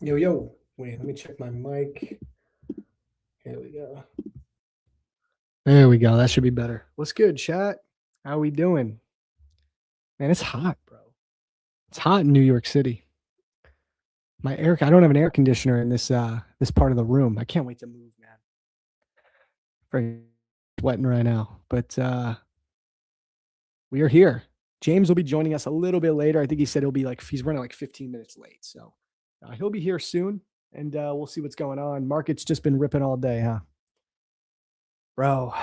Yo, yo. Wait, let me check my mic. Here we go. There we go. That should be better. What's good, chat? How we doing? Man, it's hot, bro. It's hot in New York City. I don't have an air conditioner in this part of the room. I can't wait to move, man. Very sweating right now. But we are here. James will be joining us a little bit later. I think he said he's running like 15 minutes late. So he'll be here soon, and we'll see what's going on. Market's just been ripping all day, huh? Bro,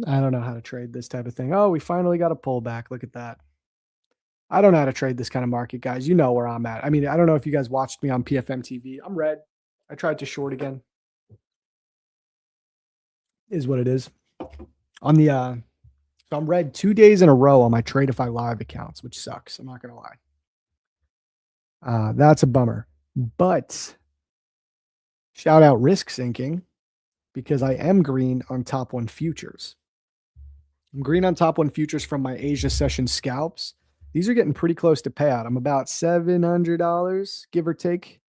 I don't know how to trade this type of thing. Oh, we finally got a pullback. Look at that. I don't know how to trade this kind of market, guys. You know where I'm at. I mean, I don't know if you guys watched me on PFM TV. I'm red. I tried to short again. Is what it is. On the so I'm red 2 days in a row on my Tradeify Live accounts, which sucks. I'm not gonna lie. That's a bummer. But shout out risk sinking because I am green on top one futures. I'm green on top one futures from my Asia session scalps. These are getting pretty close to payout. I'm about $700, give or take,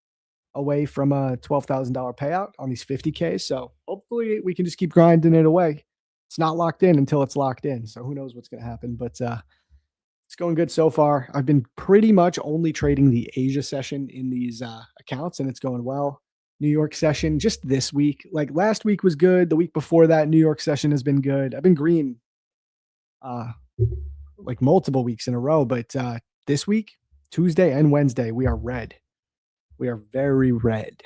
away from a $12,000 payout on these 50K. So hopefully we can just keep grinding it away. It's not locked in until it's locked in. So who knows what's going to happen, but it's going good so far. I've been pretty much only trading the Asia session in these accounts, and it's going well. New York session just this week. Like last week was good. The week before that, New York session has been good. I've been green like multiple weeks in a row, but this week, Tuesday and Wednesday, we are red. We are very red.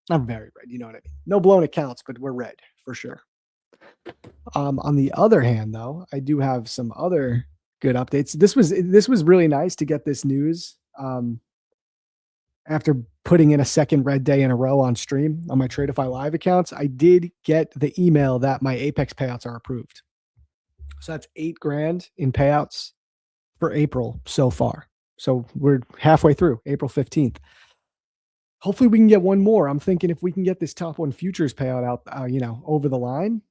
Not very red, you know what I mean? No blown accounts, but we're red for sure. On the other hand, though, I do have some other good updates. This was really nice to get this news after putting in a second red day in a row on stream on my Tradeify Live accounts. I did get the email that my Apex payouts are approved. So that's $8,000 in payouts for April so far. So we're halfway through, April 15th. Hopefully we can get one more. I'm thinking if we can get this top one futures payout out, over the line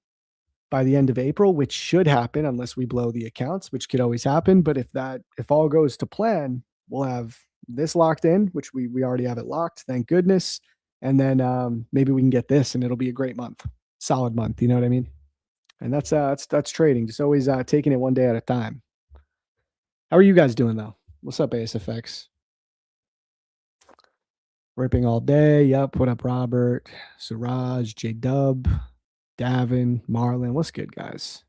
by the end of April, which should happen unless we blow the accounts, which could always happen. But if all goes to plan, we'll have this locked in, which we already have it locked, thank goodness. And then maybe we can get this, and it'll be a great month, solid month. You know what I mean? And that's trading. Just always taking it one day at a time. How are you guys doing though? What's up, ASFX? Ripping all day. Yep. What up, Robert, Suraj, J Dub, Davin, Marlon? What's good, guys?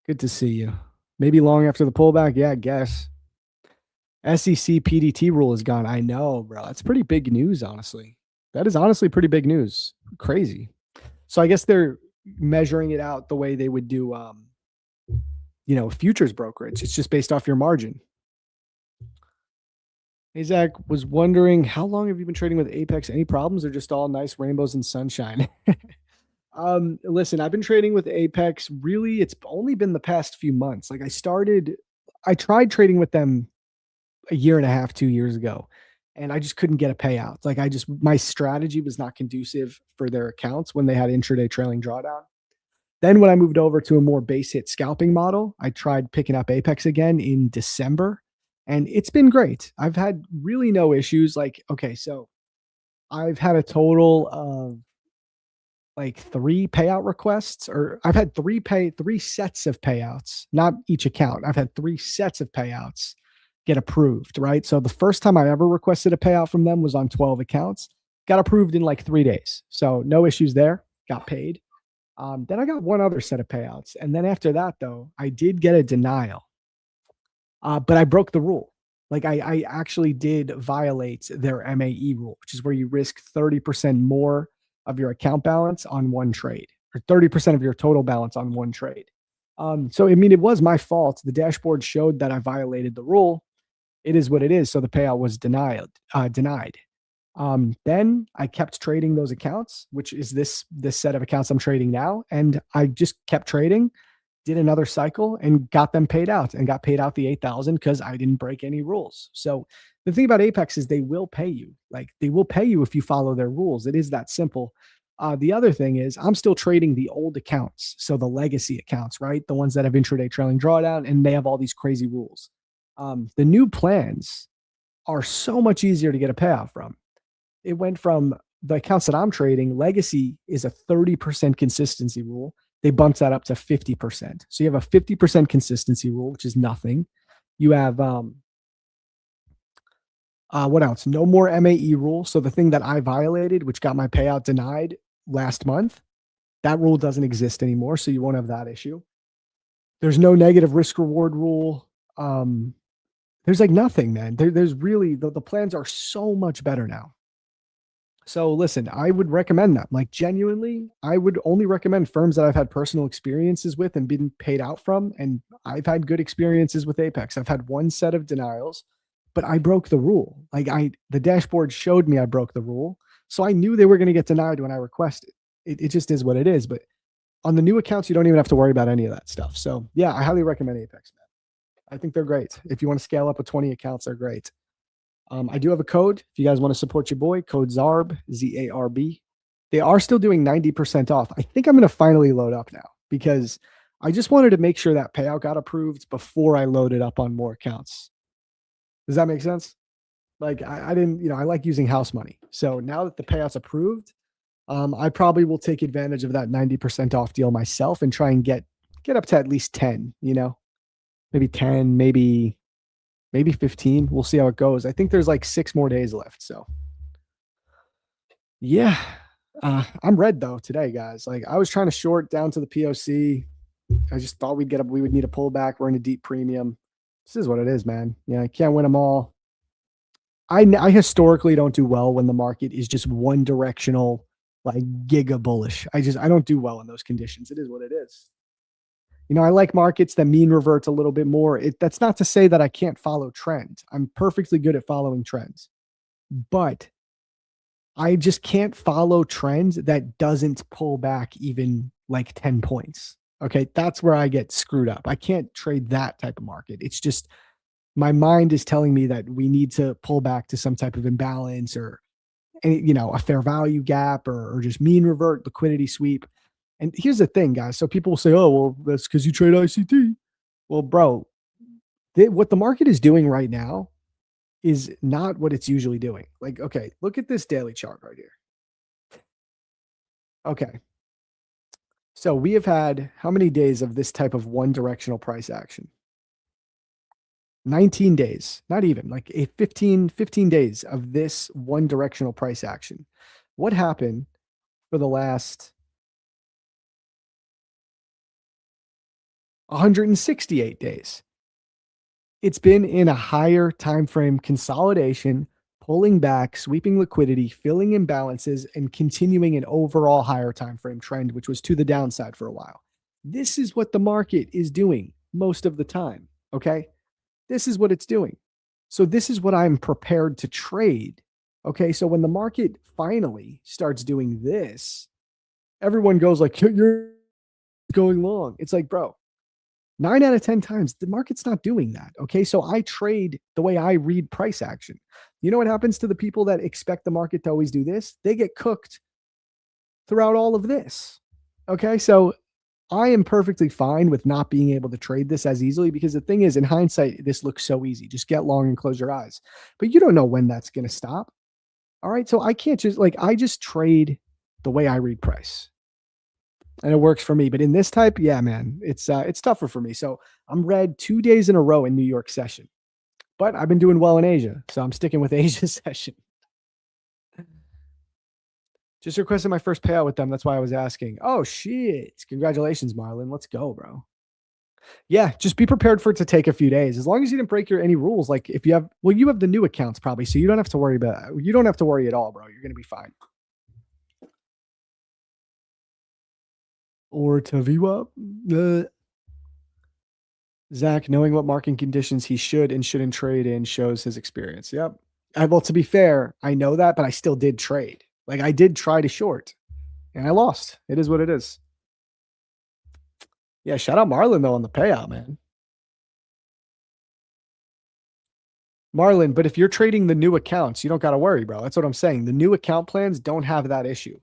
Good to see you. Maybe long after the pullback. Yeah, I guess. SEC PDT rule is gone. I know, bro. That's pretty big news, honestly. That is honestly pretty big news. Crazy. So I guess they're measuring it out the way they would do, futures brokerage. It's just based off your margin. Hey, Zach, was wondering, how long have you been trading with Apex? Any problems or just all nice rainbows and sunshine? Listen, I've been trading with Apex. Really, it's only been the past few months. Like I tried trading with them a year and a half, 2 years ago, and I just couldn't get a payout. Like my strategy was not conducive for their accounts when they had intraday trailing drawdown. Then when I moved over to a more base hit scalping model, I tried picking up Apex again in December, and it's been great. I've had really no issues. So I've had a total of like 3 payout requests, or I've had 3 sets of payouts, not each account. I've had 3 sets of payouts get approved, right? So the first time I ever requested a payout from them was on 12 accounts, got approved in like 3 days. So no issues there, got paid. Then I got one other set of payouts. And then after that, though, I did get a denial, but I broke the rule. Like I actually did violate their MAE rule, which is where you risk 30% more of your account balance on one trade, or 30% of your total balance on one trade. So, I mean, it was my fault. The dashboard showed that I violated the rule. It is what it is. So the payout was denied. Then I kept trading those accounts, which is this set of accounts I'm trading now. And I just kept trading, did another cycle, and got them paid out, and got paid out the 8,000 because I didn't break any rules. So the thing about Apex is they will pay you. Like they will pay you if you follow their rules. It is that simple. The other thing is I'm still trading the old accounts. So the legacy accounts, right? The ones that have intraday trailing drawdown, and they have all these crazy rules. The new plans are so much easier to get a payout from. It went from the accounts that I'm trading, legacy is a 30% consistency rule. They bumped that up to 50%. So you have a 50% consistency rule, which is nothing. You have what else? No more MAE rule. So the thing that I violated, which got my payout denied last month, that rule doesn't exist anymore. So you won't have that issue. There's no negative risk reward rule. Um, there's like nothing, man. There's really the plans are so much better now. So listen, I would recommend that. Like genuinely, I would only recommend firms that I've had personal experiences with and been paid out from. And I've had good experiences with Apex. I've had one set of denials, but I broke the rule. The dashboard showed me I broke the rule. So I knew they were going to get denied when I requested. It just is what it is. But on the new accounts, you don't even have to worry about any of that stuff. So yeah, I highly recommend Apex, man. I think they're great. If you want to scale up with 20 accounts, they're great. I do have a code. If you guys want to support your boy, code ZARB, ZARB. They are still doing 90% off. I think I'm going to finally load up now because I just wanted to make sure that payout got approved before I loaded up on more accounts. Does that make sense? Like I didn't, I like using house money. So now that the payout's approved, I probably will take advantage of that 90% off deal myself and try and get up to at least 10, maybe 10, maybe 15. We'll see how it goes. I think there's like 6 more days left. So yeah, I'm red though today, guys. Like I was trying to short down to the POC. I just thought we would need a pullback. We're in a deep premium. This is what it is, man. Yeah, I can't win them all. I historically don't do well when the market is just one directional, like giga bullish. I don't do well in those conditions. It is what it is. I like markets that mean revert a little bit more. That's not to say that I can't follow trends. I'm perfectly good at following trends, but I just can't follow trends that doesn't pull back even like 10 points. Okay. That's where I get screwed up. I can't trade that type of market. It's just my mind is telling me that we need to pull back to some type of imbalance or, a fair value gap or just mean revert liquidity sweep. And here's the thing, guys. So people will say, oh, well, that's because you trade ICT. Well, bro, what the market is doing right now is not what it's usually doing. Like, okay, look at this daily chart right here. Okay. So we have had how many days of this type of one directional price action? 19 days, not even like a 15 days of this one directional price action. What happened for the last 168 days? It's been in a higher time frame consolidation, pulling back, sweeping liquidity, filling imbalances, and continuing an overall higher time frame trend, which was to the downside for a while. This is what the market is doing most of the time. Okay. This is what it's doing. So this is what I'm prepared to trade. Okay. So when the market finally starts doing this, everyone goes like, you're going long. It's like, bro, 9 out of 10 times, the market's not doing that. Okay. So I trade the way I read price action. You know what happens to the people that expect the market to always do this? They get cooked throughout all of this. Okay. So I am perfectly fine with not being able to trade this as easily because the thing is, in hindsight, this looks so easy. Just get long and close your eyes. But you don't know when that's going to stop. All right. So I can't I just trade the way I read price. And it works for me. But in this type, yeah, man, it's tougher for me. So I'm red 2 days in a row in New York session. But I've been doing well in Asia. So I'm sticking with Asia session. Just requested my first payout with them. That's why I was asking. Oh, shit. Congratulations, Marlon. Let's go, bro. Yeah, just be prepared for it to take a few days. As long as you didn't break any rules. Like if you have, well, you have the new accounts probably. So you don't have to worry you don't have to worry at all, bro. You're going to be fine. Or Taviwa. Zach, knowing what market conditions he should and shouldn't trade in shows his experience. Yep. Well, to be fair, I know that, but I still did trade. Like I did try to short and I lost. It is what it is. Yeah, shout out Marlon though on the payout, man. Marlon, but if you're trading the new accounts, you don't got to worry, bro. That's what I'm saying. The new account plans don't have that issue.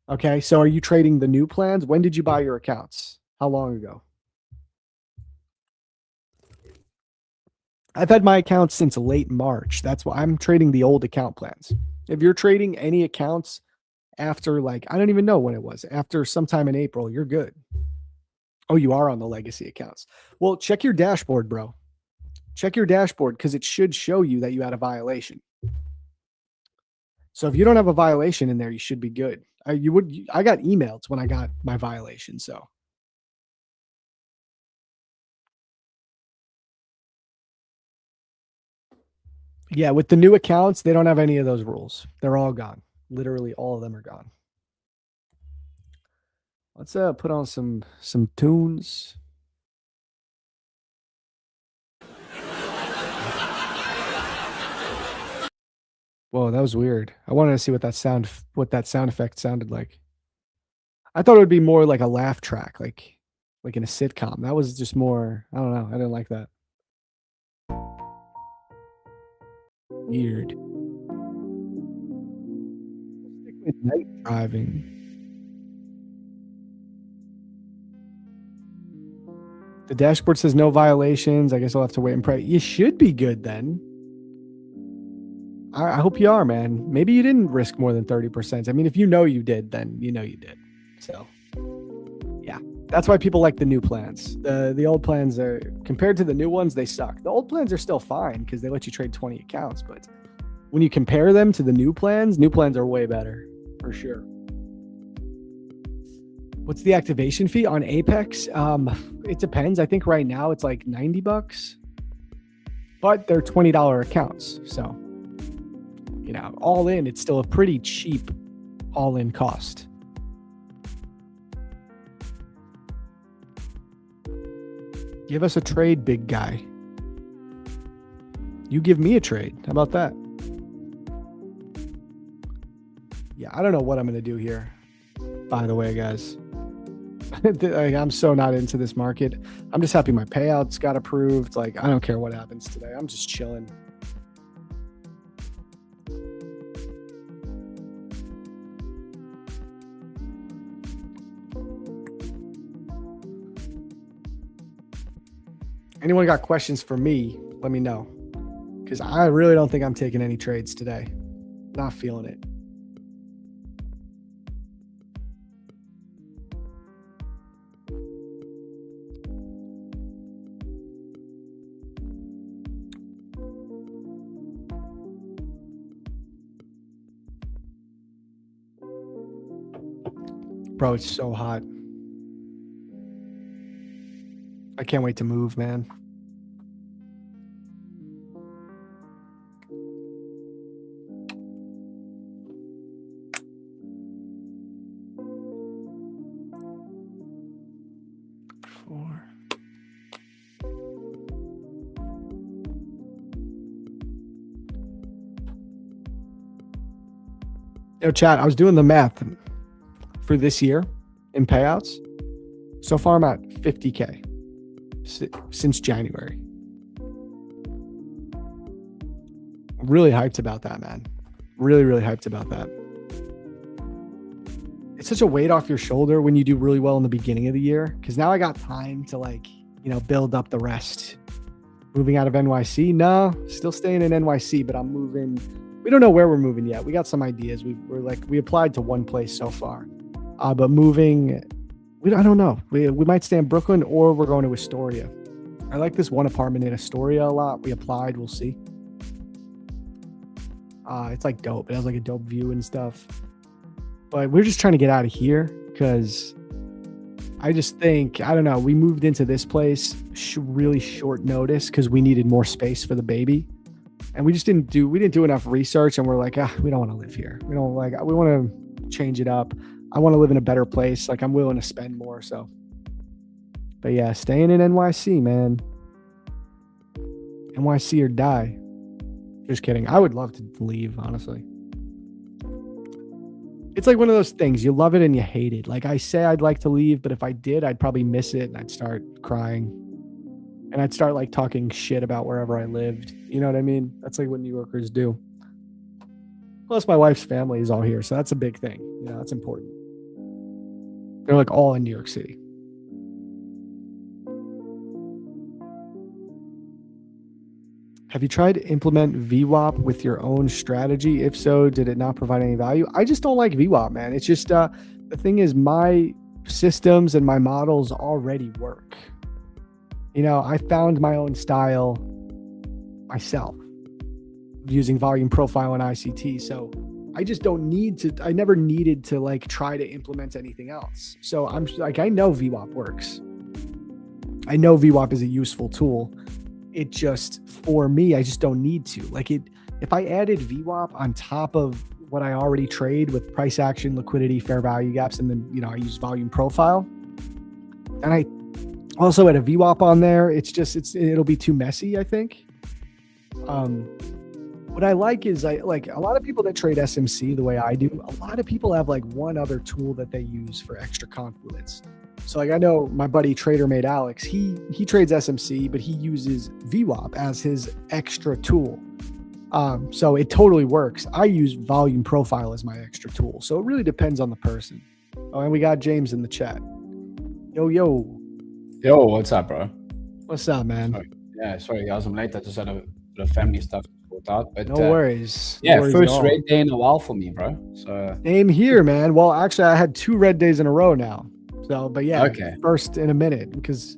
Okay. So are you trading the new plans? When did you buy your accounts? How long ago? I've had my account since late March. That's why I'm trading the old account plans. If you're trading any accounts after like I don't even know when it was, after sometime in April, you're good. Oh, you are on the legacy accounts. Well, check your dashboard, bro. Check your dashboard because it should show you that you had a violation. So if you don't have a violation in there, you should be good. I got emailed when I got my violation. So yeah, with the new accounts, they don't have any of those rules. They're all gone. Literally all of them are gone. Let's put on some tunes. Whoa, that was weird. I wanted to see what that sound effect sounded like. I thought it would be more like a laugh track, like in a sitcom. That was just more, I don't know. I didn't like that. Weird. Stick with night driving. The dashboard says no violations. I guess I'll have to wait and pray. You should be good then. I hope you are, man. Maybe you didn't risk more than 30%. I mean, if you know you did, then you know you did. So, yeah. That's why people like the new plans. The old plans are compared to the new ones, they suck. The old plans are still fine because they let you trade 20 accounts, but when you compare them to the new plans are way better for sure. What's the activation fee on Apex? It depends. I think right now it's like $90, but they're $20 accounts. So, all in, it's still a pretty cheap all in cost. Give us a trade, big guy. You give me a trade. How about that? Yeah, I don't know what I'm going to do here, by the way, guys. I'm so not into this market. I'm just happy my payouts got approved. Like, I don't care what happens today. I'm just chilling. Anyone got questions for me, let me know. Because I really don't think I'm taking any trades today. Not feeling it. Bro, it's so hot. I can't wait to move, man. Yo, chat, I was doing the math for this year in payouts. So far, I'm at 50K since January. Really hyped about that, man. Really, really hyped about that. It's such a weight off your shoulder when you do really well in the beginning of the year, because now I got time to build up the rest. Moving out of NYC? No, still staying in NYC, but I'm moving. We don't know where we're moving yet. We got some ideas. We applied to one place so far, but moving, I don't know. We might stay in Brooklyn or we're going to Astoria. I like this one apartment in Astoria a lot. We applied. We'll see. It's like dope. It has like a dope view and stuff. But we're just trying to get out of here because I just think, I don't know, we moved into this place really short notice because we needed more space for the baby. And we didn't do enough research, and we're like, we don't want to live here. We want to change it up. I want to live in a better place. Like, I'm willing to spend more. So, but yeah, staying in NYC, man. NYC or die. Just kidding. I would love to leave, honestly. It's like one of those things. You love it and you hate it. Like, I say I'd like to leave, but if I did, I'd probably miss it and I'd start crying. And I'd start like talking shit about wherever I lived. You know what I mean? That's like what New Yorkers do. Plus, my wife's family is all here. So that's a big thing. That's important. They're like all in New York City. Have you tried to implement VWAP with your own strategy? If so, did it not provide any value? I just don't like VWAP, man. It's just the thing is my systems and my models already work. I found my own style myself using volume profile and ICT. So I just don't need to, I never needed to like try to implement anything else. So I'm like, I know VWAP works. I know VWAP is a useful tool. It just, for me, I just don't need to. Like if I added VWAP on top of what I already trade with price action, liquidity, fair value gaps, and then, I use volume profile, and I also add a VWAP on there, it'll be too messy, I think. What I like is like a lot of people that trade SMC the way I do, a lot of people have like one other tool that they use for extra confluence. So like I know my buddy TraderMate Alex, he trades SMC, but he uses VWAP as his extra tool. So it totally works. I use volume profile as my extra tool. So it really depends on the person. Oh, and we got James in the chat. Yo, what's up, bro? What's up, man? Sorry guys, I'm late. I just had a bit of family stuff to sort out, but no worries. Yeah, no worries first red day in a while for me, bro. So same here, man. Well, actually, I had 2 red days in a row now. So, but yeah, okay. First in a minute because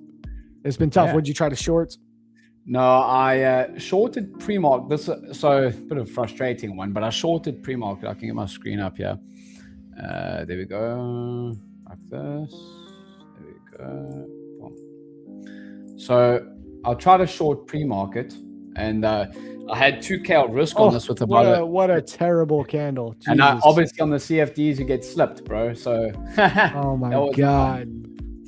it's been tough. Yeah. Would you try to short? No, I shorted pre-market. So a bit of a frustrating one, but I shorted pre-market. I can get my screen up here. There we go, like this. There we go. Boom. So I'll try to short pre-market, and I had 2K of risk on this with about what a terrible candle. Jesus. And obviously on the CFDs you get slipped, bro. So oh my god.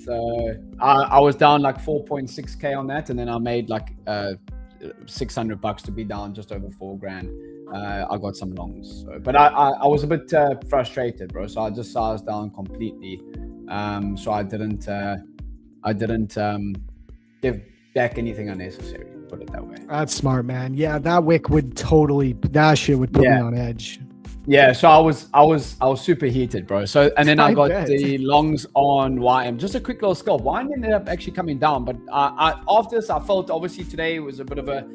So I was down like 4.6K on that, and then I made like $600 to be down just over $4,000. I got some longs, but I was a bit frustrated, bro. So I just sized down completely. So I didn't give back anything unnecessary. Put it that way. That's smart, man. Yeah, that wick would that shit would put me on edge. Yeah, so I was super heated, bro. So and then I got the longs on YM. Just a quick little scalp. YM ended up actually coming down, but after this, I felt obviously today was a bit of a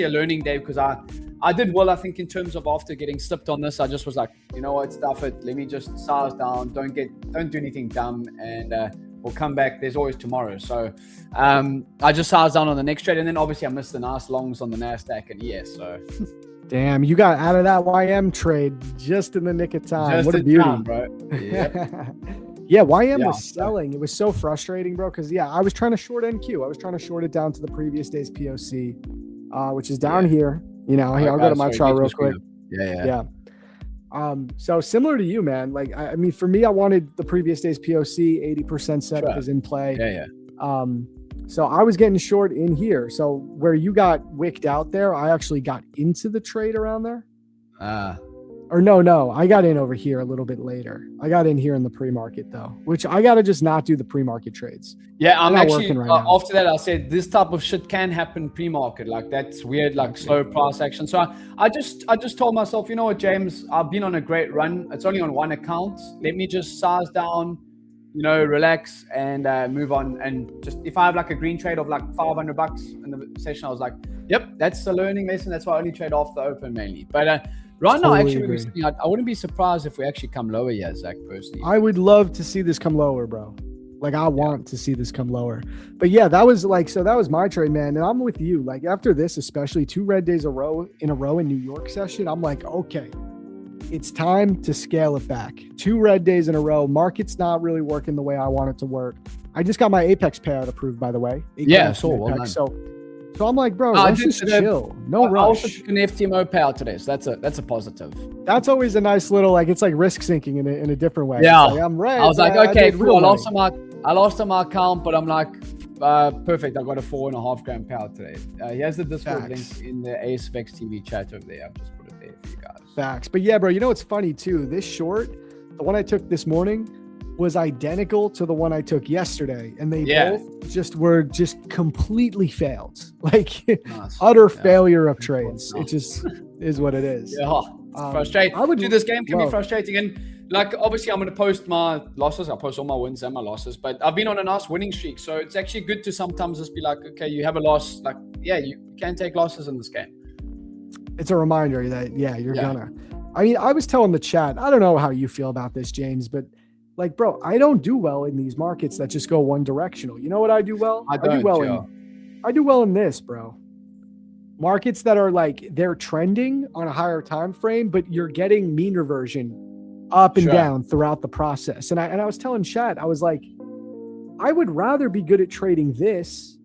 learning day because I did well. I think in terms of after getting slipped on this, I just was like, you know what, stuff it. Let me just size down. Don't do anything dumb, and we'll come back. There's always tomorrow. So I just sized down on the next trade, and then obviously I missed the nice longs on the Nasdaq and ES. So. Damn, you got out of that YM trade just in the nick of time. Just what a beauty, bro. Yep. Yeah, YM was selling. It was so frustrating, bro, because I was trying to short NQ. I was trying to short it down to the previous day's POC, which is down here. I'll go to my chart real quick. Yeah. So similar to you, man. Like, I mean, for me, I wanted the previous day's POC, 80% setup is in play. Yeah. So I was getting short in here. So where you got wicked out there, I actually got into the trade around there. Or no, I got in over here a little bit later. I got in here in the pre-market though, which I got to just not do the pre-market trades. Yeah, I'm actually, after that, I said this type of shit can happen pre-market. Like that's weird, like slow price action. So I just told myself, you know what, James, I've been on a great run. It's only on one account. Let me just size down, relax and move on. And just if I have like a green trade of like $500 in the session, I was like, yep, that's the learning lesson. That's why I only trade off the open mainly. But right now, actually, I wouldn't be surprised if we actually come lower here, Zach, personally. I would love to see this come lower, bro. Like, I want to see this come lower. But yeah, that was my trade, man. And I'm with you. Like, after this, especially 2 red days in a row in New York session, I'm like, okay, it's time to scale it back. 2 red days in a row. Market's not really working the way I want it to work. I just got my Apex payout approved, by the way. Yeah, well So I'm like, bro, let's just chill. No rush. I also took an FTMO payout today, so that's a positive. That's always a nice little, like, it's like risk sinking in a different way. Yeah, like, I'm red. I was like, okay, cool. I lost on my account, but I'm like, perfect. I got a $4.5 payout today. Here's the Discord link in the ASFX TV chat over there. I've just put it there for you guys. Facts. But yeah, bro, you know what's funny too? This short, the one I took this morning, was identical to the one I took yesterday, and they both were completely failed. Like utter failure of trades. It just is what it is. Yeah, it's frustrating. This game can be frustrating, and like obviously I'm going to post my losses. I post all my wins and my losses, but I've been on a nice winning streak, so it's actually good to sometimes just be like, okay, you have a loss, like yeah, you can't take losses in this game. It's a reminder that, you're gonna. I mean, I was telling the chat, I don't know how you feel about this, James, but like, bro, I don't do well in these markets that just go one directional. You know what I do well? I do well in this, bro. Markets that are like, they're trending on a higher time frame, but you're getting mean reversion up and down throughout the process. And I was telling chat, I was like, I would rather be good at trading this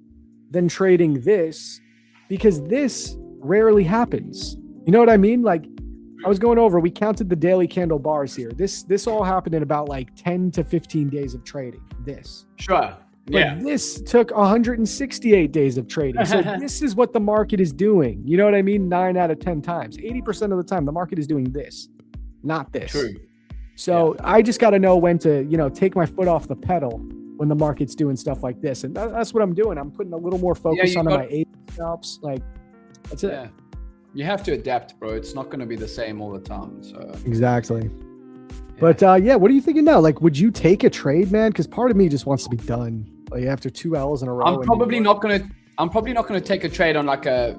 than trading this, because this rarely happens. You know what I mean? Like, I was going over, we counted the daily candle bars here. This all happened in about like 10 to 15 days of trading. But this took 168 days of trading. So this is what the market is doing. You know what I mean? 9 out of 10 times. 80% of the time, the market is doing this, not this. True. So I just got to know when to, take my foot off the pedal when the market's doing stuff like this. And that's what I'm doing. I'm putting a little more focus on my 8 scalps. Like, that's it. Yeah. You have to adapt, bro. It's not going to be the same all the time. So exactly. But what are you thinking now? Like, would you take a trade, man? Because part of me just wants to be done. Like, after 2 L's in a row. I'm probably not gonna take a trade on like a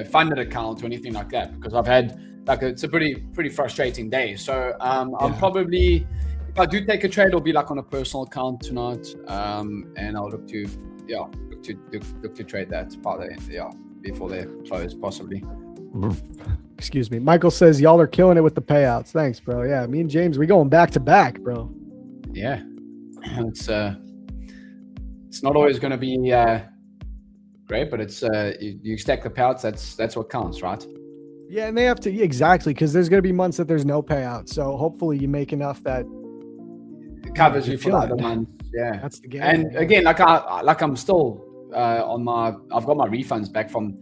funded account or anything like that, because I've had it's a pretty frustrating day. So I'm probably, if I do take a trade, it'll be like on a personal account tonight. And I'll look to trade that before they close possibly. Excuse me. Michael says y'all are killing it with the payouts. Thanks, bro. Yeah, me and James, we going back to back, bro. Yeah, it's not always going to be great, but it's you stack the payouts. That's what counts, right? Yeah, and they have to exactly, because there's going to be months that there's no payout. So hopefully you make enough that it covers you for the other months. Yeah, that's the game. And again, I'm still I've got my refunds back from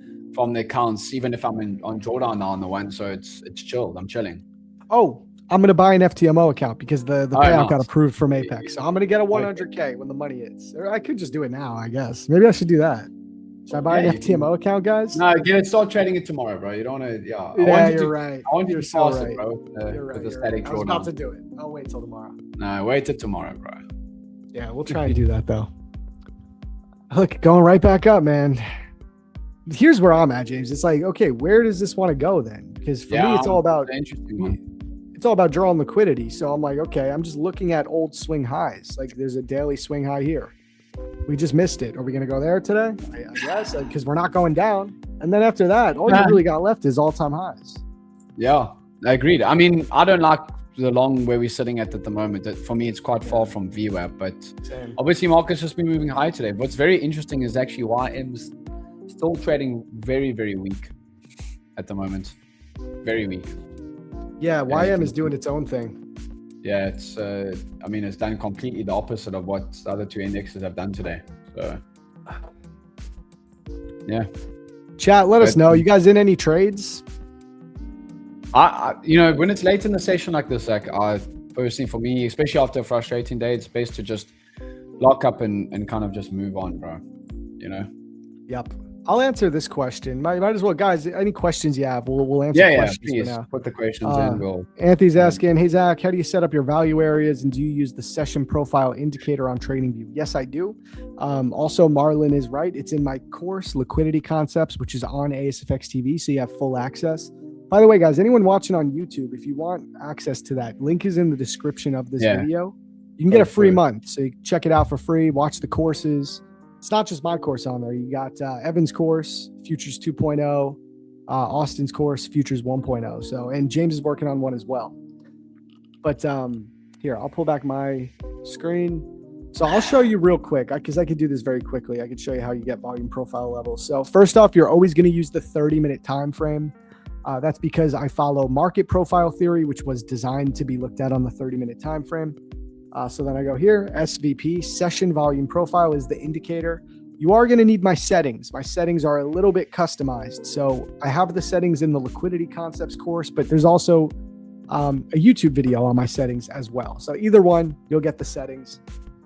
the accounts, even if I'm on drawdown now on the one. So it's chilled. I'm chilling. Oh, I'm going to buy an FTMO account because the payout got approved from Apex. So I'm going to get a 100K when the money is. Or I could just do it now, I guess. Maybe I should do that. Should I buy an FTMO account, guys? No, start trading it tomorrow, bro. You don't want to. Yeah, you're right. I want you to so pass right. it, bro. With the static drawdown. I was about to do it. I'll wait till tomorrow. No, wait till tomorrow, bro. Yeah, we'll try and do that though. Look, going right back up, man. Here's where I'm at, James. It's like, okay, where does this want to go then? Because for me, it's all about interesting one. It's all about drawing liquidity. So I'm like, okay, I'm just looking at old swing highs. Like, there's a daily swing high here. We just missed it. Are we going to go there today? I guess, because we're not going down. And then after that, all you really got left is all-time highs. Yeah, I agreed. I mean, I don't like the long where we're sitting at the moment. For me, it's quite far from VWAP, but obviously market's just been moving high today. What's very interesting is actually YM's still trading very, very weak at the moment. Very weak. Yeah, YM is doing its own thing. Yeah, it's it's done completely the opposite of what the other two indexes have done today. So yeah. Chat, let us know. You guys in any trades? I when it's late in the session like this, like personally for me, especially after a frustrating day, it's best to just lock up and kind of just move on, bro. Yep. I'll answer this question. Might as well, guys. Any questions you have, we'll answer questions please. For now. Put the questions in. Anthony's asking, hey, Zach, how do you set up your value areas, and do you use the session profile indicator on TradingView? Yes, I do. Also, Marlon is right. It's in my course, Liquidity Concepts, which is on ASFX TV, so you have full access. By the way, guys, anyone watching on YouTube, if you want access to that, link is in the description of this video. You can get a free month, so you can check it out for free, watch the courses. It's not just my course on there. You got Evan's course, Futures 2.0, Austin's course, Futures 1.0. So, and James is working on one as well. But here, I'll pull back my screen. So I'll show you real quick, because I could do this very quickly. I could show you how you get volume profile levels. So first off, you're always going to use the 30-minute time frame. That's because I follow market profile theory, which was designed to be looked at on the 30-minute time frame. So then I go here, SVP, session volume profile is the indicator. You are going to need my settings. My settings are a little bit customized. So I have the settings in the Liquidity Concepts course, but there's also a YouTube video on my settings as well. So either one, you'll get the settings.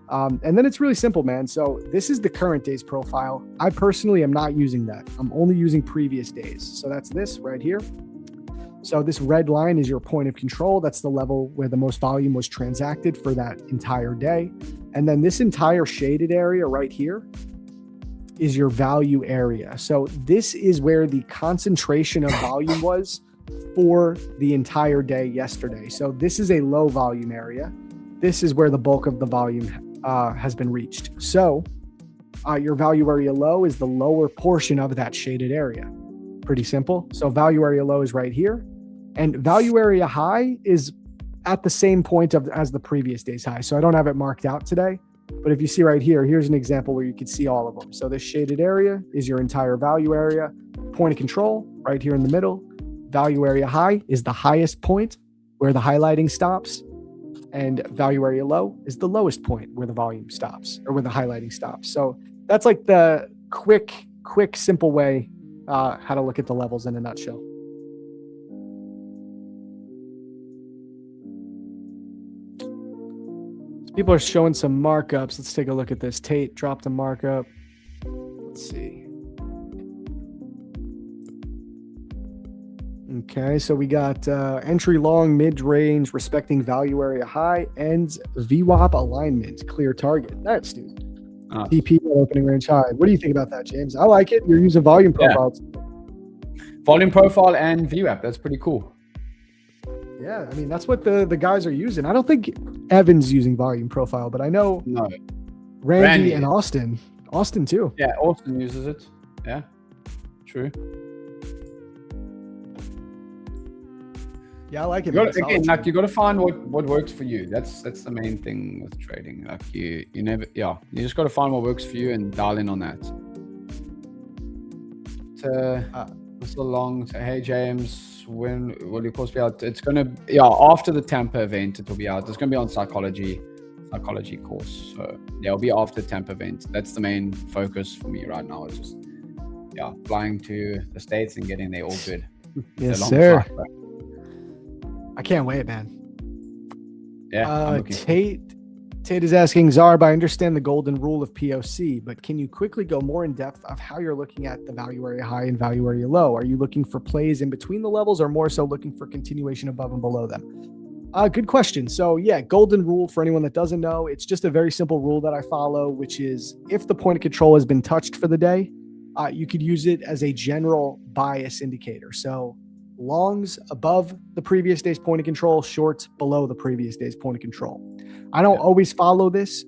And then it's really simple, man. So this is the current day's profile. I personally am not using that. I'm only using previous days. So that's this right here. So this red line is your point of control. That's the level where the most volume was transacted for that entire day. And then this entire shaded area right here is your value area. So this is where the concentration of volume was for the entire day yesterday. So this is a low volume area. This is where the bulk of the volume has been reached. So your value area low is the lower portion of that shaded area. Pretty simple. So value area low is right here, and value area high is at the same point as the previous day's high. So I don't have it marked out today, but if you see right here, here's an example where you can see all of them. So this shaded area is your entire value area. Point of control right here in the middle. Value area high is the highest point where the highlighting stops, and value area low is the lowest point where the volume stops, or where the highlighting stops. So that's like the quick, simple way how to look at the levels in a nutshell. People are showing some markups. Let's take a look at this. Tate dropped a markup. Let's see. Okay, so we got entry long, mid-range, respecting value area high, and VWAP alignment, clear target. That's dude. TP opening range high. What do you think about that, James? I like it. You're using volume profiles. Yeah. Volume profile and VWAP. That's pretty cool. Yeah, I mean, that's what the guys are using. I don't think Evan's using volume profile, but I know Randy and Austin. Austin too. Yeah, Austin uses it. Yeah, true. Yeah, I like it. You got to find what works for you. That's the main thing with trading. Like you just got to find what works for you and dial in on that. So long. So, hey James, when will your course be out? It's gonna after the Tampa event. It will be out. It's gonna be on psychology course. So it'll be after the Tampa event. That's the main focus for me right now. It's just flying to the States and getting there all good. Yes, sir. Flight, I can't wait, man. Yeah. Tate is asking, Zarb, I understand the golden rule of POC, but can you quickly go more in depth of how you're looking at the value area high and value area low? Are you looking for plays in between the levels, or more so looking for continuation above and below them? Good question. So yeah, golden rule, for anyone that doesn't know, it's just a very simple rule that I follow, which is if the point of control has been touched for the day, you could use it as a general bias indicator. So longs above the previous day's point of control, shorts below the previous day's point of control. I don't always follow this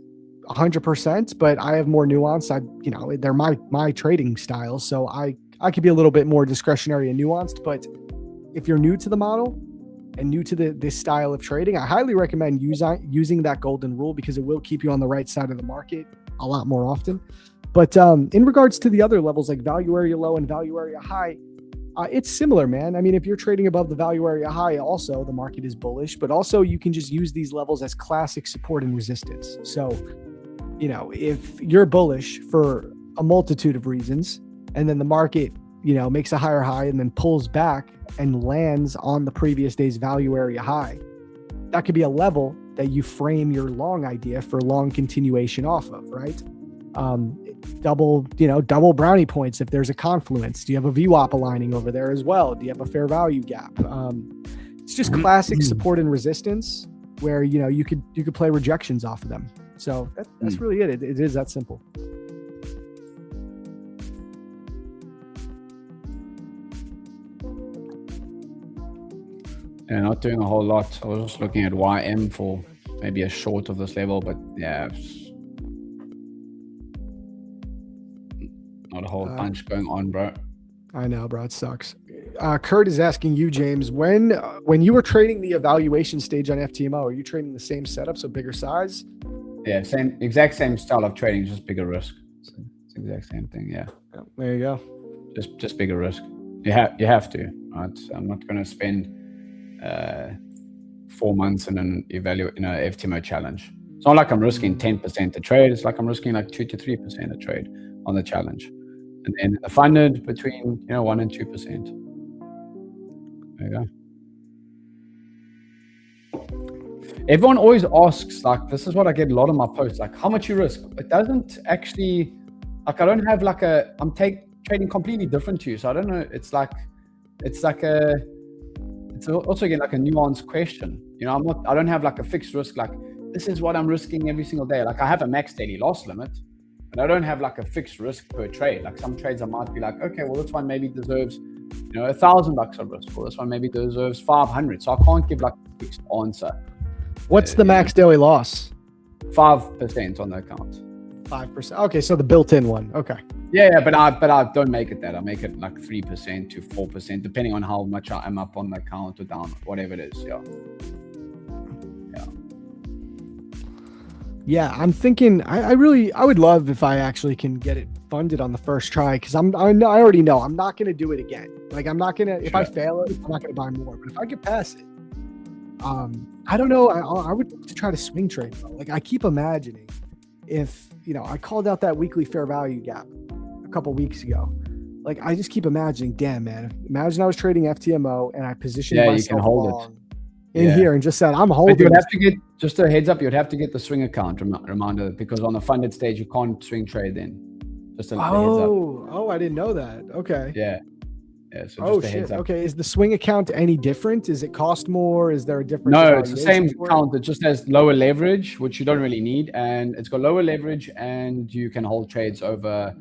100%, but I have more nuance. They're my trading styles, so I could be a little bit more discretionary and nuanced. But if you're new to the model and new to this style of trading, I highly recommend using that golden rule, because it will keep you on the right side of the market a lot more often. But in regards to the other levels like value area low and value area high, it's similar, man. I mean, if you're trading above the value area high, also the market is bullish, but also you can just use these levels as classic support and resistance. So, if you're bullish for a multitude of reasons, and then the market, makes a higher high and then pulls back and lands on the previous day's value area high, that could be a level that you frame your long idea for long continuation off of, right? Double brownie points if there's a confluence. Do you have a VWAP aligning over there as well? Do you have a fair value gap? It's just classic support and resistance where you could play rejections off of them. So that's really it. It is that simple. Yeah, not doing a whole lot. I was just looking at YM for maybe a short of this level, but yeah, not a whole bunch going on, bro. I know, bro. It sucks. Kurt is asking you, James, when you were trading the evaluation stage on FTMO, are you trading the same setup, so bigger size? Yeah, exact same style of trading, just bigger risk. It's the exact same thing. Yeah. There you go. Just bigger risk. You have to. Right? I'm not going to spend 4 months in an FTMO challenge. It's not like I'm risking 10% a trade. It's like I'm risking like 2 to 3% a trade on the challenge, and then funded between 1 and 2%. There you go. Everyone always asks, like, this is what I get a lot of my posts, like, how much you risk. It doesn't actually, like, I don't have like I'm trading completely different to you, so I don't know. It's also again like a nuanced question. I don't have like a fixed risk, like this is what I'm risking every single day. Like I have a max daily loss limit, but I don't have like a fixed risk per trade. Like some trades I might be like, okay, well, this one maybe deserves, $1,000 of risk, or this one maybe deserves 500. So I can't give like a fixed answer. What's the max daily loss? 5% on the account. 5%. Okay, so the built-in one. Okay. Yeah, but I don't make it that. I make it like 3% to 4%, depending on how much I am up on the account or down, whatever it is. Yeah. Yeah, I'm thinking I would love if I actually can get it funded on the first try, because I already know I'm not gonna do it again. Like I'm not gonna, if I fail it, I'm not gonna buy more. But if I get past it, I don't know. I would love to try to swing trade though. Like I keep imagining if I called out that weekly fair value gap a couple weeks ago. Like I just keep imagining, damn man, imagine I was trading FTMO and I positioned myself you can hold long in here and just said I'm holding. But you'd have to get, just a heads up, you'd have to get the swing account reminder, because on the funded stage you can't swing trade then. Just a heads up. Oh, I didn't know that. Okay. Yeah. So just a heads up. Okay. Is the swing account any different? Does it cost more? Is there a difference? No, it's the same account. It just has lower leverage, which you don't really need, and it's got lower leverage, and you can hold trades over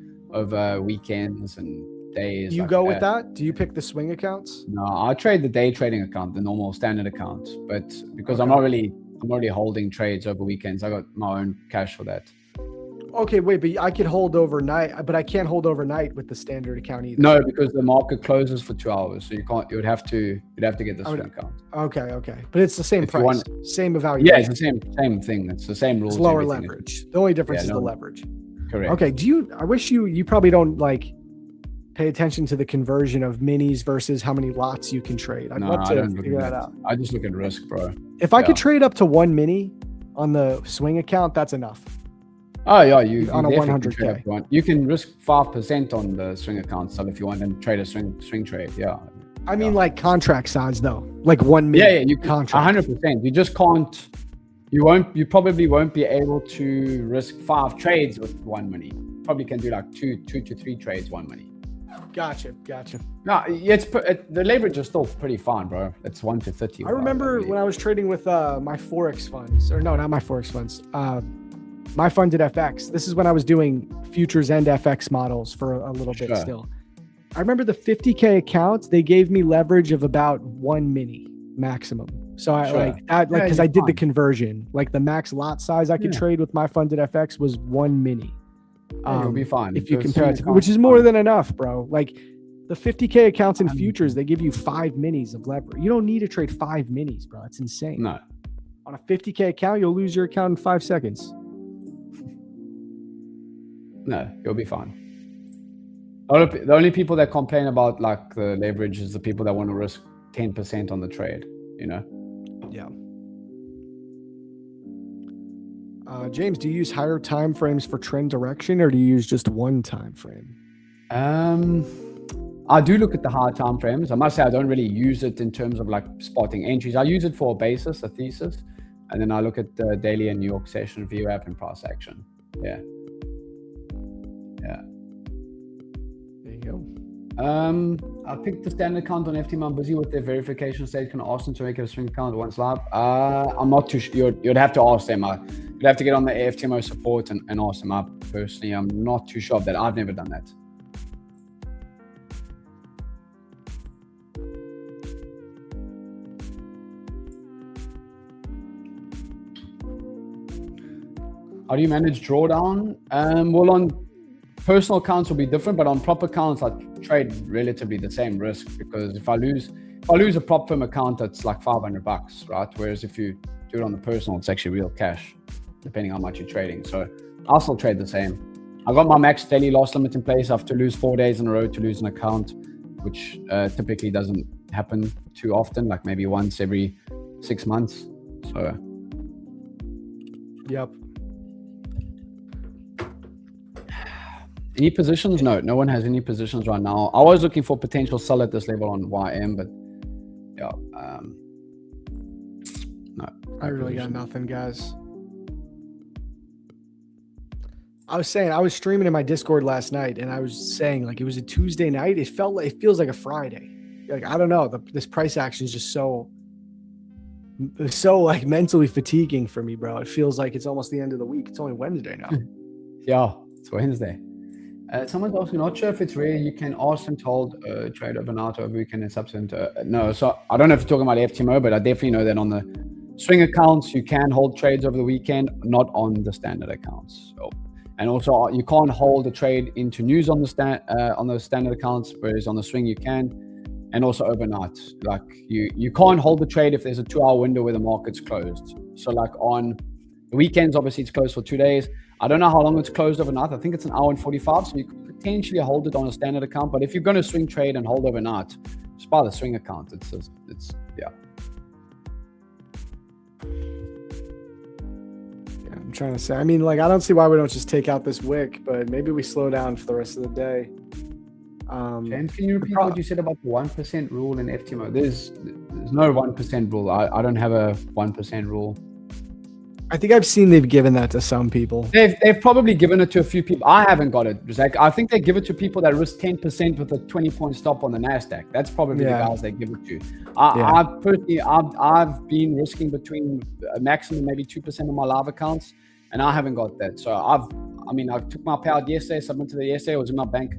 weekends and days. You go with that? Do you pick the swing accounts? No, I trade the day trading account, the normal standard account, but because I'm already holding trades over weekends, I got my own cash for that. Okay, wait, but I could hold overnight, but I can't hold overnight with the standard account either. No, because the market closes for 2 hours, so you can't. You'd have to get the swing account. Okay, but it's the same price, same evaluation. Yeah, it's the same thing. It's the same rules. It's lower leverage. The only difference is the leverage. Correct. Okay. I wish you probably don't like pay attention to the conversion of minis versus how many lots you can trade. I'd love to figure that out. I just look at risk, bro. If I could trade up to 1 mini on the swing account, that's enough. Oh yeah, you on a 100K. You can risk 5% on the swing account, so if you want to trade a swing trade, I mean, like contract size though, like 1 mini. Yeah, you contract 100%. You just can't. You probably won't be able to risk 5 trades with 1 mini. Probably can do like two to 3 trades 1 mini. Gotcha. No, the leverage is still pretty fine, bro. It's 1 to 30. I remember when I was trading with my Forex funds, or no, not my Forex funds. My funded FX. This is when I was doing futures and FX models for a little bit still. I remember the 50K accounts, they gave me leverage of about 1 mini maximum. So because I did the conversion, like the max lot size I could trade with my funded FX was 1 mini. You'll be fine. If you compare it to, which is more than enough, bro. Like the 50K accounts in futures, they give you 5 minis of leverage. You don't need to trade 5 minis, bro. It's insane. No. On a 50K account, you'll lose your account in 5 seconds. No, you'll be fine. The only people that complain about like the leverage is the people that want to risk 10% on the trade, Yeah. James, do you use higher time frames for trend direction, or do you use just one time frame? I do look at the higher time frames. I must say I don't really use it in terms of like spotting entries. I use it for a basis, a thesis, and then I look at the daily and New York session, view app, and price action. Yeah. There you go. I picked the standard account on FTM. I'm busy with their verification stage. Can I ask them to make it a swing account once live? I'm not too sure. You'd have to ask them. You'd have to get on the FTMO support and ask them up. Personally, I'm not too sure of that. I've never done that. How do you manage drawdown? Well, on personal accounts will be different, but on prop accounts, I trade relatively the same risk, because if I lose a prop firm account, that's like $500, right? Whereas if you do it on the personal, it's actually real cash, depending on how much you're trading. So I'll still trade the same. I got my max daily loss limit in place. I have to lose 4 days in a row to lose an account, which typically doesn't happen too often, like maybe once every 6 months. So, yep. Any positions? No one has any positions right now. I was looking for potential sell at this level on YM, but no. I really got nothing, guys. I was streaming in my Discord last night, and I was saying, like, it was a Tuesday night. It feels like a Friday. Like, I don't know. This price action is just so like mentally fatiguing for me, bro. It feels like it's almost the end of the week. It's only Wednesday now. Yeah. It's Wednesday. Someone's asking, not sure if it's rare. You can ask them to hold trade overnight over weekend and subsequent. No, so I don't know if you're talking about FTMO, but I definitely know that on the swing accounts you can hold trades over the weekend, not on the standard accounts. So, and also you can't hold a trade into news on the on those standard accounts, whereas on the swing you can, and also overnight. Like you can't hold the trade if there's a 2-hour window where the market's closed. So like on the weekends, obviously it's closed for 2 days. I don't know how long it's closed overnight. I think it's an hour and 45, so you could potentially hold it on a standard account. But if you're going to swing trade and hold overnight, just buy the swing account. It's yeah. Yeah, I'm trying to say. I mean, like, I don't see why we don't just take out this wick, but maybe we slow down for the rest of the day. James, can you repeat what you said about the 1% rule in FTMO? There's no 1% rule. I don't have a 1% rule. I think I've seen they've given that to some people. They've probably given it to a few people. I haven't got it, Zach. I think they give it to people that risk 10% with a 20-point stop on the NASDAQ. That's probably the guys they give it to. I've been risking between a maximum maybe 2% of my live accounts, and I haven't got that. So I took my payout yesterday, submitted it yesterday. It was in my bank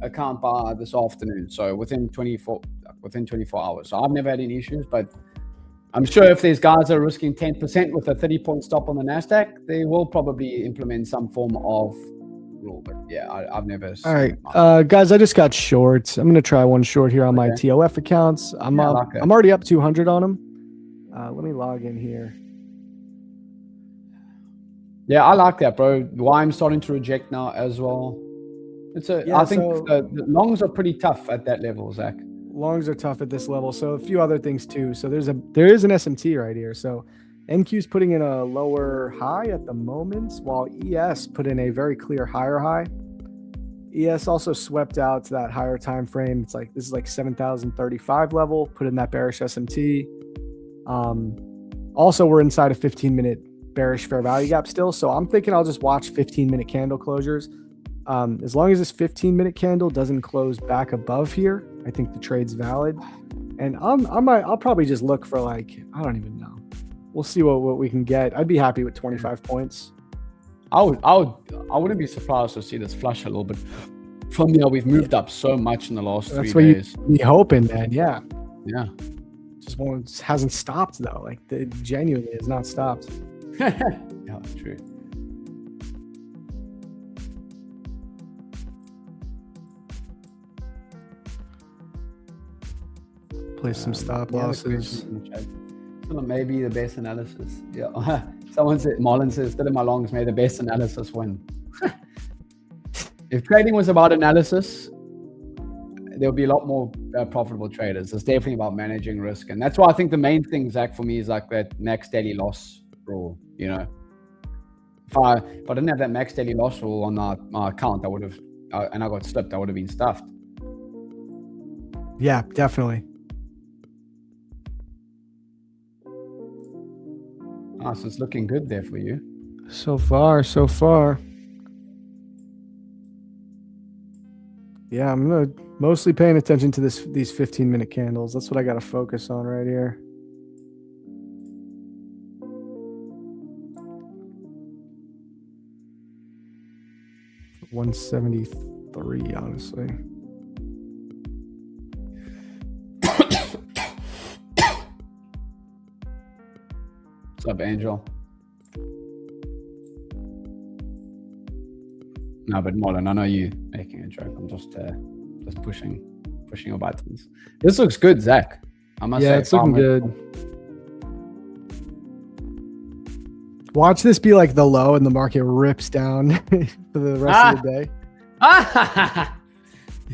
account by this afternoon. So within 24 hours. So I've never had any issues, but I'm sure if there's guys that are risking 10% with a 30-point stop on the NASDAQ, they will probably implement some form of rule. But yeah, I've never. All right, guys, I just got shorts. I'm going to try one short here on my TOF accounts. I'm already up 200 on them. Let me log in here. Yeah, I like that, bro. Why I'm starting to reject now as well. I think the longs are pretty tough at that level, Zach. Longs are tough at this level. So a few other things too. So there is an SMT right here. So NQ's putting in a lower high at the moment, while ES put in a very clear higher high. ES also swept out to that higher time frame. It's like, this is like 7,035 level, put in that bearish SMT. Also, we're inside a 15-minute bearish fair value gap still. So I'm thinking I'll just watch 15-minute candle closures. As long as this 15-minute candle doesn't close back above here, I think the trade's valid. And I'll probably just look for, like, I don't even know. We'll see what we can get. I'd be happy with 25 points. I wouldn't be surprised to see this flush a little bit from here. We've moved up so much in the last 3 days. That's what you'd be hoping, man. Yeah. Yeah. Just hasn't stopped though. Like, it genuinely has not stopped. Yeah, that's true. Place some stop losses. Maybe the best analysis. Yeah. Someone said, Marlon says, still in my longs, may the best analysis win. If trading was about analysis, there'll be a lot more profitable traders. It's definitely about managing risk. And that's why I think the main thing, Zach, for me is like that max daily loss rule. You know, if I didn't have that max daily loss rule on my account, I would have, and I got slipped, I would have been stuffed. Yeah, definitely. So it's looking good there for you. So far. Yeah, I'm mostly paying attention to these 15-minute candles. That's what I got to focus on right here. $173, honestly. What's up, Angel? No, but Marlon, I know you making a joke. I'm just pushing your buttons. This looks good, Zach. I must say. Yeah, it's looking good. Watch this be like the low and the market rips down for the rest of the day.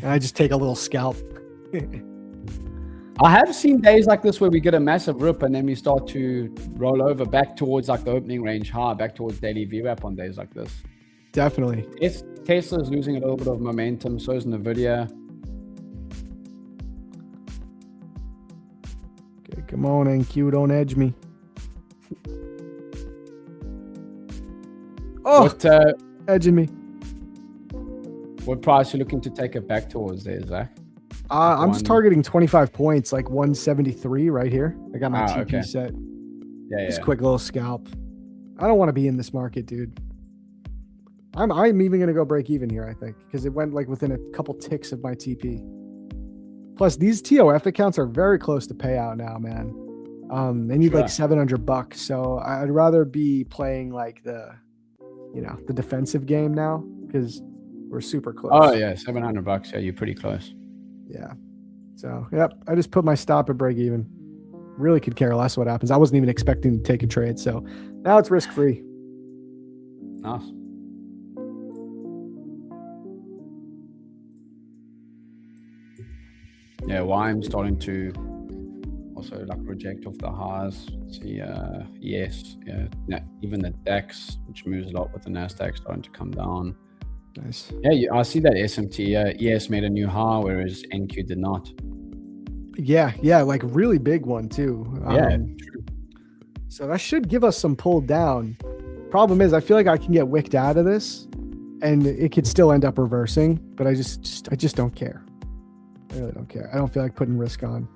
And I just take a little scalp. I have seen days like this where we get a massive rip and then we start to roll over back towards like the opening range high, back towards daily VWAP on days like this. Definitely. Tesla's losing a little bit of momentum. So is Nvidia. Okay, come on, NQ, don't edge me. Oh, edging me. What price are you looking to take it back towards there, Zach? I'm just targeting 25 points, like 173 right here. I got my TP set. Yeah, just quick little scalp. I don't want to be in this market, dude. I'm even gonna go break even here, I think, because it went like within a couple ticks of my TP. Plus, these TOF accounts are very close to payout now, man. They need like $700, so I'd rather be playing like the defensive game now because we're super close. Oh yeah, $700. Yeah, you're pretty close. Yeah. So yep, I just put my stop at break even. Really could care less what happens. I wasn't even expecting to take a trade, so now it's risk free. Nice. Yeah, I'm starting to also like reject off the highs. See, yes, yeah, even the DAX, which moves a lot with the Nasdaq, starting to come down. Nice. Yeah, I see that SMT. ES made a new high, whereas NQ did not. Yeah, like really big one too. Yeah. So that should give us some pull down. Problem is, I feel like I can get wicked out of this, and it could still end up reversing. But I just don't care. I really don't care. I don't feel like putting risk on.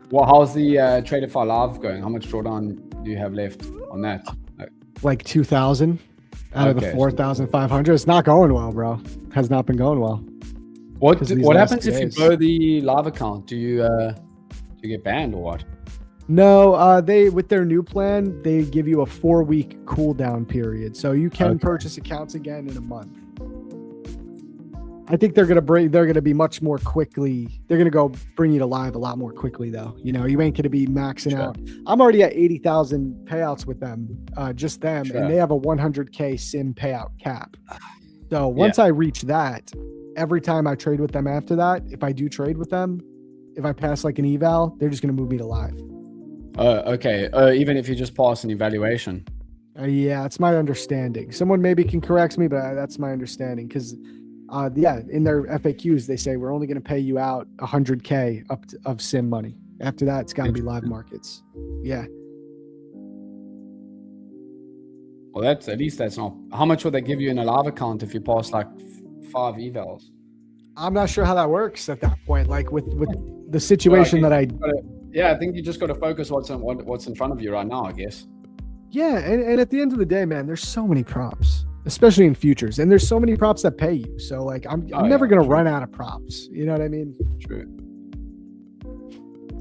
Well, how's the Tradeify Live going? How much drawdown do you have left on that? Like 2,000 out of the 4,500. It's not going well, bro. Has not been going well. What happens if you blow the live account? Do you get banned or what? No, they with their new plan, they give you a 4-week cooldown period, so you can purchase accounts again in a month. I think they're gonna be much more quickly. They're gonna go bring you to live a lot more quickly, though. You ain't gonna be maxing out. I'm already at 80,000 payouts with them, just them, and they have a 100K sim payout cap. So once I reach that, every time I trade with them after that, if I do trade with them, if I pass like an eval, they're just gonna move me to live. Okay. Even if you just pass an evaluation. Yeah, it's my understanding. Someone maybe can correct me, but that's my understanding. Because, in their FAQs, they say we're only going to pay you out 100K of sim money. After that, it's got to be live markets. Yeah. Well, that's not. How much would they give you in a live account if you pass like 5 evals? I'm not sure how that works at that point. Like with the situation that I. Yeah, I think you just got to focus what's in front of you right now, I guess. Yeah, and at the end of the day, man, there's so many props, especially in futures, and there's so many props that pay you. So like, I'm never gonna run out of props. You know what I mean? True.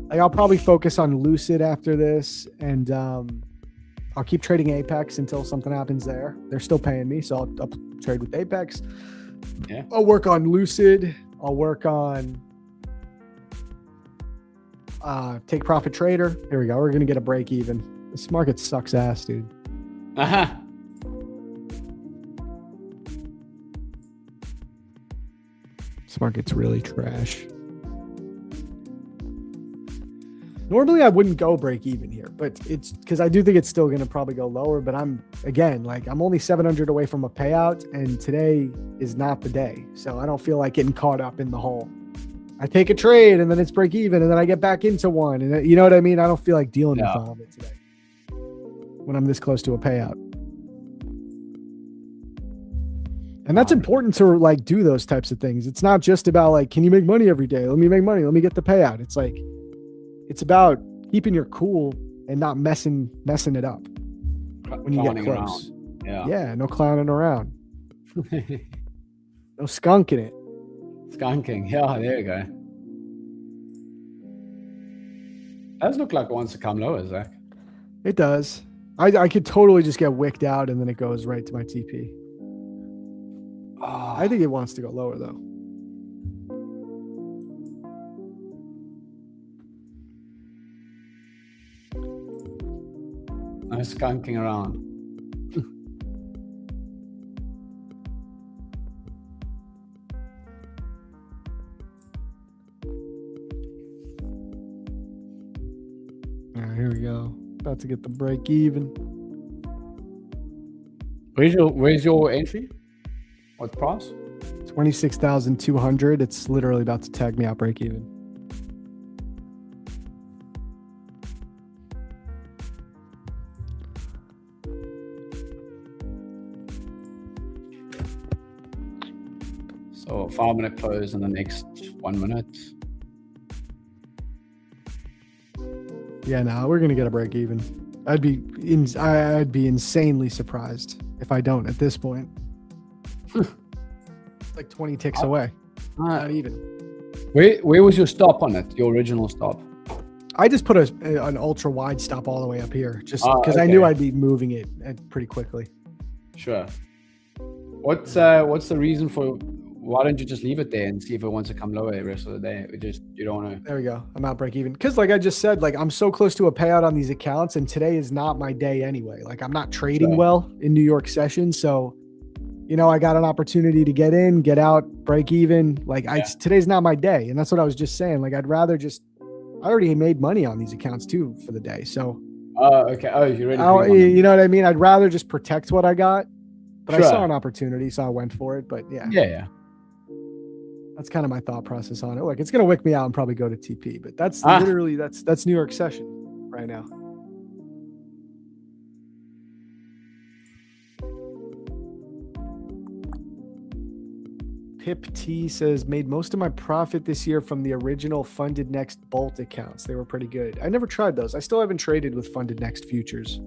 Like I'll probably focus on Lucid after this, and I'll keep trading Apex until something happens there. They're still paying me, so I'll trade with Apex. Yeah. I'll work on Lucid. I'll work on. Take profit trader. Here we go. We're gonna get a break even. This market sucks ass, dude. This market's really trash. Normally I wouldn't go break even here, but it's because I do think it's still gonna probably go lower. But I'm only 700 away from a payout, and today is not the day, so I don't feel like getting caught up in the whole. I take a trade and then it's break even and then I get back into one. And you know what I mean? I don't feel like dealing with all of it today when I'm this close to a payout. And that's important to like do those types of things. It's not just about like, can you make money every day? Let me make money. Let me get the payout. It's like, it's about keeping your cool and not messing it up when you get close. Yeah. No clowning around. No skunking it. Skunking. Yeah, there you go. Does look like it wants to come lower, Zach. It does. I could totally just get wicked out and then it goes right to my TP. I think it wants to go lower though. No skunking around. Here we go. About to get the break even. Where's your entry? What price? 26,200. It's literally about to tag me out break even. So 5-minute close in the next 1 minute. Yeah, no, we're gonna get a break even. I'd be insanely surprised if I don't at this point. It's like 20 ticks away. Not even. Where was your stop on it? Your original stop? I just put an ultra wide stop all the way up here, just because I knew I'd be moving it pretty quickly. Sure. What's the reason for? Why don't you just leave it there and see if it wants to come lower the rest of the day? You don't want to. There we go. I'm out break even. Because like I just said, like I'm so close to a payout on these accounts, and today is not my day anyway. Like I'm not trading well in New York session, so I got an opportunity to get in, get out, break even. Like today's not my day, and that's what I was just saying. Like I already made money on these accounts too for the day, so. Okay. Oh, you're ready. You know what I mean? I'd rather just protect what I got, but I saw an opportunity, so I went for it. But yeah. Yeah. That's kind of my thought process on it. Look, it's going to wick me out and probably go to TP, but that's literally, that's New York session right now. Pip T says, made most of my profit this year from the original Funded Next Bolt accounts. They were pretty good. I never tried those. I still haven't traded with Funded Next futures.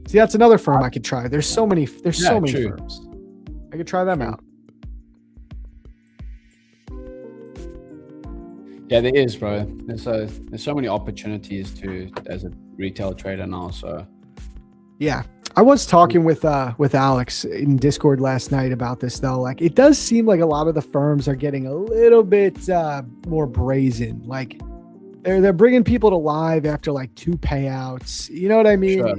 See, that's another firm I could try. There's so many firms. I could try them out. Yeah, there is, bro. There's so many opportunities as a retail trader now. So yeah, I was talking with Alex in Discord last night about this though. Like it does seem like a lot of the firms are getting a little bit more brazen. Like they're bringing people to live after like 2 payouts. You know what I mean? Sure.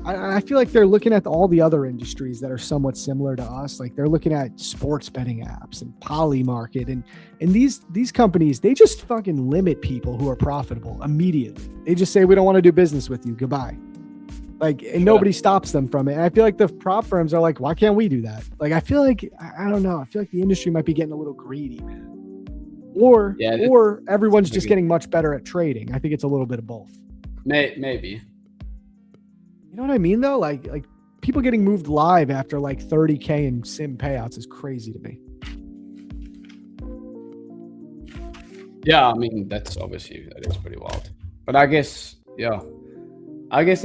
I feel like they're looking at all the other industries that are somewhat similar to us. Like they're looking at sports betting apps and Polymarket and these companies, they just fucking limit people who are profitable immediately. They just say, we don't want to do business with you. Goodbye. Like, and nobody stops them from it. And I feel like the prop firms are like, why can't we do that? Like, I feel like, I don't know. I feel like the industry might be getting a little greedy, man. Or everyone's just getting much better at trading. I think it's a little bit of both. Maybe. You know what I mean, though? Like people getting moved live after like 30K in sim payouts is crazy to me. Yeah, I mean, that is pretty wild. But I guess they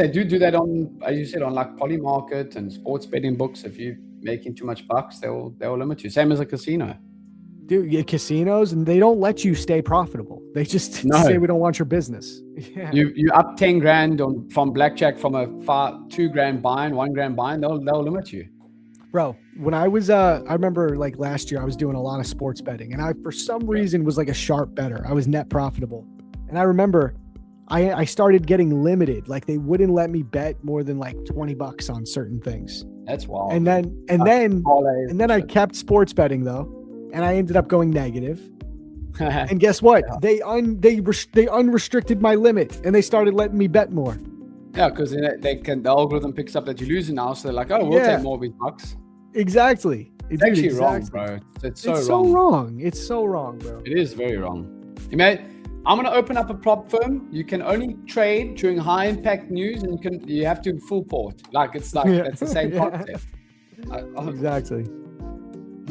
do that on, as you said, on like Polymarket and sports betting books. If you're making too much bucks, they'll limit you. Same as a casino. Dude, you get casinos and they don't let you stay profitable. They just say we don't want your business. Yeah. You up 10 grand from blackjack from a $2,000 buy-in, $1,000 buy-in, they'll limit you. Bro, when I was I remember like last year I was doing a lot of sports betting and I for some reason was like a sharp bettor. I was net profitable. And I remember I started getting limited. Like they wouldn't let me bet more than like $20 on certain things. That's wild. And then I kept sports betting though. And I ended up going negative. And guess what? Yeah. They unrestricted my limit and they started letting me bet more. Yeah, because the algorithm picks up that you're losing now, so they're like, oh, we'll take more of these bucks. Exactly. It's actually wrong, bro. It's so wrong. It's so wrong, bro. It is very wrong. I'm gonna open up a prop firm. You can only trade during high impact news, and you have to full port. Like it's like that's the same concept. Exactly.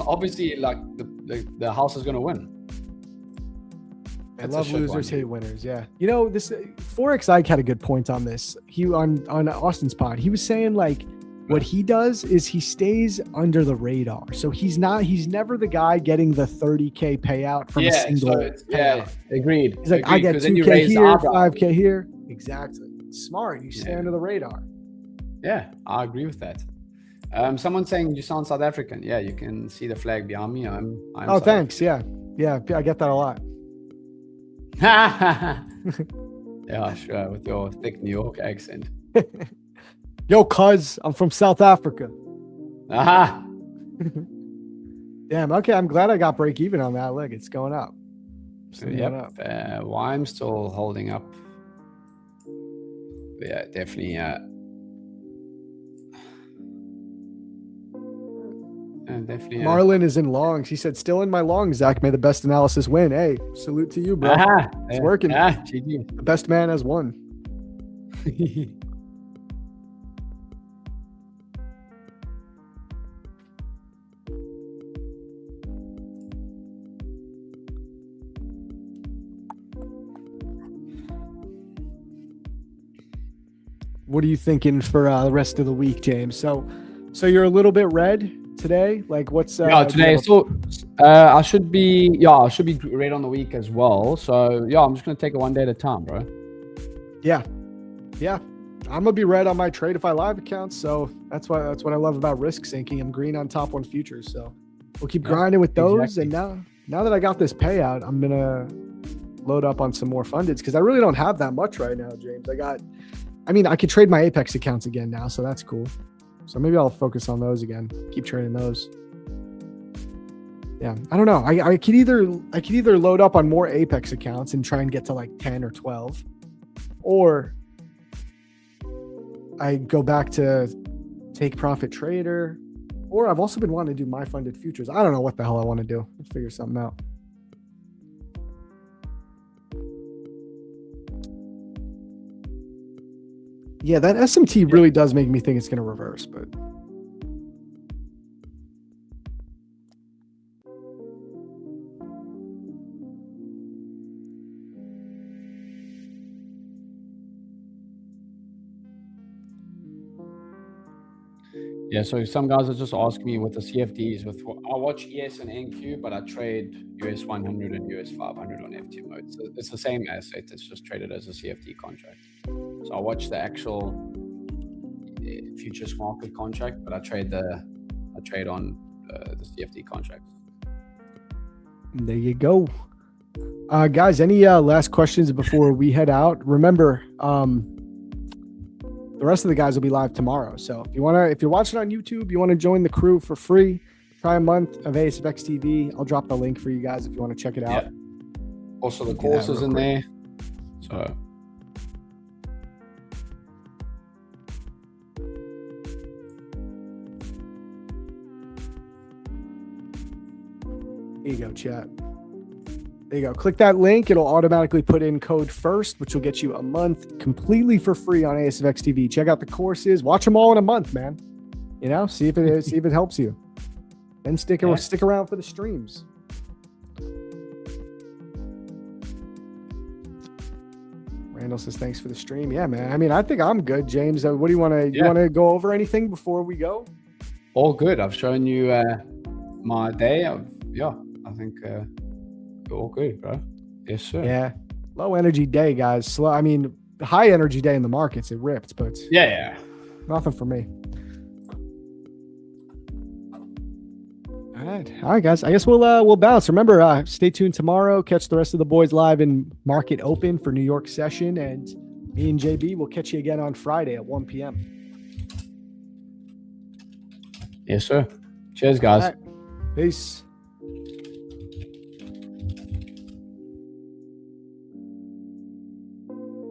Obviously, like the house is gonna win. I love losers, hate winners. Yeah. You know, this Forex Ike had a good point on this. He on Austin's pod. He was saying like what he does is he stays under the radar. So he's never the guy getting the 30K payout from a single payout. Agreed. He's like, I get 2K here, 5K here. Exactly. It's smart. You stay under the radar. Yeah, I agree with that. Someone saying you sound South African. Yeah, you can see the flag behind me. I'm oh, thanks. African. Yeah, I get that a lot. Yeah, sure. With your thick New York accent. Yo, cuz, I'm from South Africa. Aha. Damn. Okay, I'm glad I got break even on that. Look, it's going up. Why I'm still holding up. Yeah, definitely. Definitely. Marlon is in longs. He said, still in my longs, Zach. May the best analysis win. Hey, salute to you, bro. It's working. The best man has won. What are you thinking for the rest of the week, James? So you're a little bit red today. Like, what's today? So I should be red on the week as well. So yeah, I'm just gonna take it one day at a time, bro. Yeah. I'm gonna be red on my Tradeify Live account, so that's what I love about risk syncing. I'm green on top one futures, so we'll keep grinding with those. Exactly. And now that I got this payout, I'm gonna load up on some more fundeds because I really don't have that much right now, James. I could trade my Apex accounts again now, so that's cool. So maybe I'll focus on those again. Keep trading those. Yeah, I don't know. I could either load up on more Apex accounts and try and get to like 10 or 12, or I go back to take profit trader, or I've also been wanting to do my funded futures. I don't know what the hell I want to do. Let's figure something out. Yeah, that SMT really does make me think it's going to reverse, but yeah, so some guys are just asking me with the CFDs. I watch ES and NQ, but I trade US 100 and US 500 on FT mode. So it's the same asset. It's just traded as a CFD contract. So I watch the actual futures market contract, but I trade on the CFD contract. There you go. Guys, any last questions before we head out? Remember, the rest of the guys will be live tomorrow. So if you're watching on YouTube, you want to join the crew for free, try a month of ASFX TV. I'll drop the link for you guys if you want to check it out. Yeah. Also, the course is in there. So there you go, chat. There you go. Click that link. It'll automatically put in code FIRST, which will get you a month completely for free on ASFX TV. Check out the courses. Watch them all in a month, man. See if it helps you. And stick around for the streams. Randall says thanks for the stream. Yeah, man. I think I'm good, James. What do you want to? You want to go over anything before we go? All good. I've shown you my day. I think. All good, bro. Yes, sir. Yeah. Low energy day, guys. Slow. High energy day in the markets. It ripped, but yeah. Nothing for me. All right, guys. I guess we'll bounce. Remember, stay tuned tomorrow. Catch the rest of the boys live in Market Open for New York session, and me and JB will catch you again on Friday at 1 p.m. Yes, sir. Cheers, guys. Peace.